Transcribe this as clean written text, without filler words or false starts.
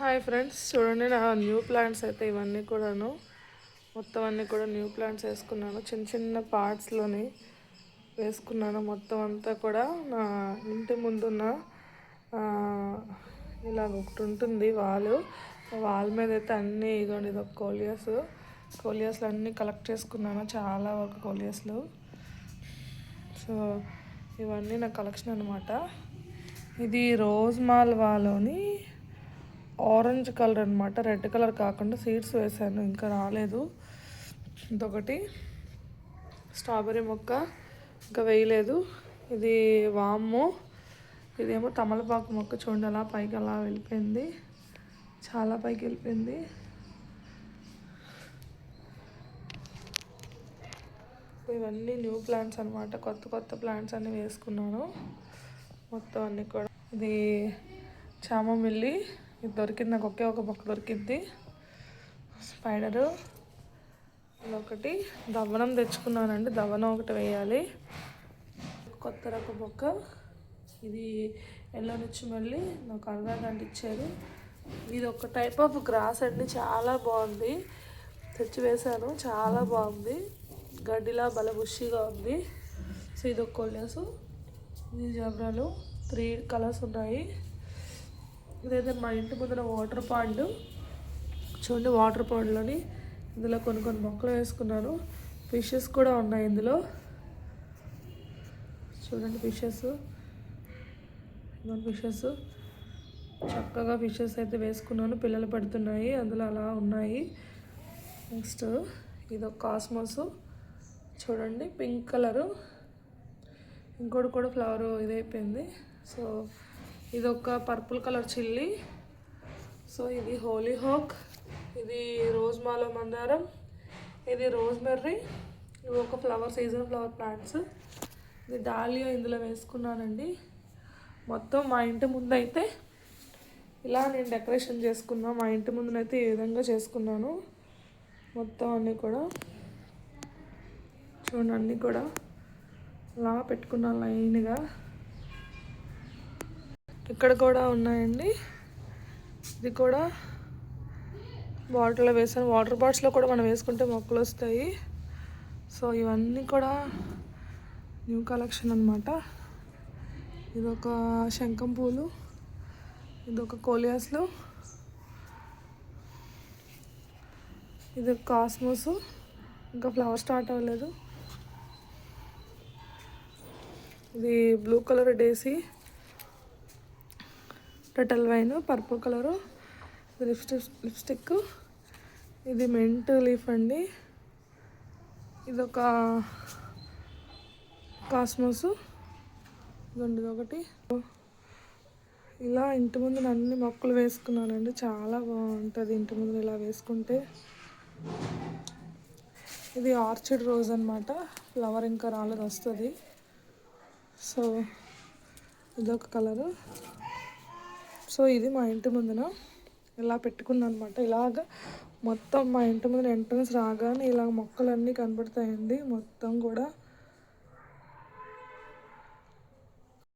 Hi friends, చూడండి నా new plants అయితే ఇవన్నీ కూడాను మొత్తం అన్నీ కూడా న్యూ ప్లాంట్స్ వేసుకున్నాను. చిన్న చిన్న పార్ట్స్లోని వేసుకున్నాను. మొత్తం అంతా కూడా నా ఇంటి ముందున్న ఇలా ఒకటి ఉంటుంది వాల్ మీద అయితే అన్నీ ఇదిగోండి, ఇదొక కోలియాస్లు అన్నీ కలెక్ట్ చేసుకున్నాను. చాలా వరకు కోలియాస్లు. సో ఇవన్నీ నా కలెక్షన్ అనమాట. ఇది రోజ్ మాల్వాలోని ఆరెంజ్ కలర్ అనమాట, రెడ్ కలర్ కాకుండా సీడ్స్ వేసాను, ఇంకా రాలేదు. ఇదొకటి స్ట్రాబెర్రీ మొక్క ఇంకా వేయలేదు. ఇది వాము, ఇదేమో తమలపాకు మొక్క. చూడండి అలా పైకి అలా వెళ్ళిపోయింది, చాలా పైకి వెళ్ళిపోయింది. ఇవన్నీ న్యూ ప్లాంట్స్ అనమాట, కొత్త కొత్త ప్లాంట్స్ అన్నీ వేసుకున్నాను మొత్తం అన్నీ కూడా. ఇది చామమిల్లి, ఇది దొరికింది నాకు, ఒకే ఒక మొక్క దొరికింది. స్పైడరు ఒకటి, దవ్వనం తెచ్చుకున్నానండి, దవ్వనం ఒకటి వేయాలి. కొత్త రకం మొక్క ఇది ఎల్లో నుంచి మళ్ళీ నాకు అరగంట ఇచ్చారు. ఇది ఒక టైప్ ఆఫ్ గ్రాస్ అండి, చాలా బాగుంది. తెచ్చి వేసాను, చాలా బాగుంది. గడ్డిలా బలబుషిగా ఉంది. సో ఇది ఒక కొల్లేసు, ఇది జబ్రాలు. 3 కలర్స్ ఉన్నాయి. ఇదైతే మా ఇంటి ముందర వాటర్ పాండ్. చూడండి, వాటర్ పాండ్లోని ఇందులో కొన్ని మొక్కలు వేసుకున్నాను. ఫిషెస్ కూడా ఉన్నాయి ఇందులో. చూడండి ఫిషెస్ చక్కగా ఫిషెస్ అయితే వేసుకున్నాను. పిల్లలు పడుతున్నాయి అందులో, అలా ఉన్నాయి. నెక్స్ట్ ఇదొక కాస్మోస్, చూడండి పింక్ కలరు. ఇంకోటి కూడా ఫ్లవర్ ఇదైపోయింది. సో ఇదొక పర్పుల్ కలర్ చిల్లీ. సో ఇది హోలీ హోక్, ఇది రోజ్ మాలో మందారం, ఇది రోజ్మెర్రీ. ఇవి ఒక సీజన్ ఫ్లవర్ ప్లాంట్స్. ఇది డాలియా ఇందులో వేసుకున్నానండి. మొత్తం మా ఇంటి ముందు అయితే ఇలా నేను డెకరేషన్ చేసుకున్నాను. మా ఇంటి ముందునైతే ఈ విధంగా చేసుకున్నాను మొత్తం అన్నీ కూడా. చూడండి అన్నీ కూడా అలా పెట్టుకున్నాను లైన్గా. ఇక్కడ కూడా ఉన్నాయండి. ఇది కూడా బాటిల్లో వేసాను. వాటర్ బాటిల్స్లో కూడా మనం వేసుకుంటే మొక్కలు వస్తాయి. సో ఇవన్నీ కూడా న్యూ కలెక్షన్ అనమాట. ఇదొక శంఖం పూలు, ఇదొక కోలియాస్లు, ఇది కాస్మోస్, ఇంకా ఫ్లవర్ స్టార్ట్ అవ్వలేదు. ఇది బ్లూ కలర్ డేసీ, టెటల్ వైన్, పర్పుల్ కలరు, లిప్స్టిక్. ఇది మెంట్ లీఫ్ అండి. ఇదొక కాస్మోస్, ఇదండి ఒకటి. ఇలా ఇంటి ముందు అన్ని మొక్కలు వేసుకున్నానండి, చాలా బాగుంటుంది ఇంటి ముందు ఇలా వేసుకుంటే. ఇది ఆర్చిడ్ రోజ్ అనమాట, ఫ్లవర్ ఇంకా రాలేదు, వస్తుంది. సో ఇదొక కలరు. సో ఇది మా ఇంటి ముందున ఇలా పెట్టుకున్నాను అనమాట. ఇలాగ మొత్తం మా ఇంటి ముందు ఎంట్రన్స్ రాగానే ఇలా మొక్కలన్నీ కనబడతాయండి మొత్తం కూడా.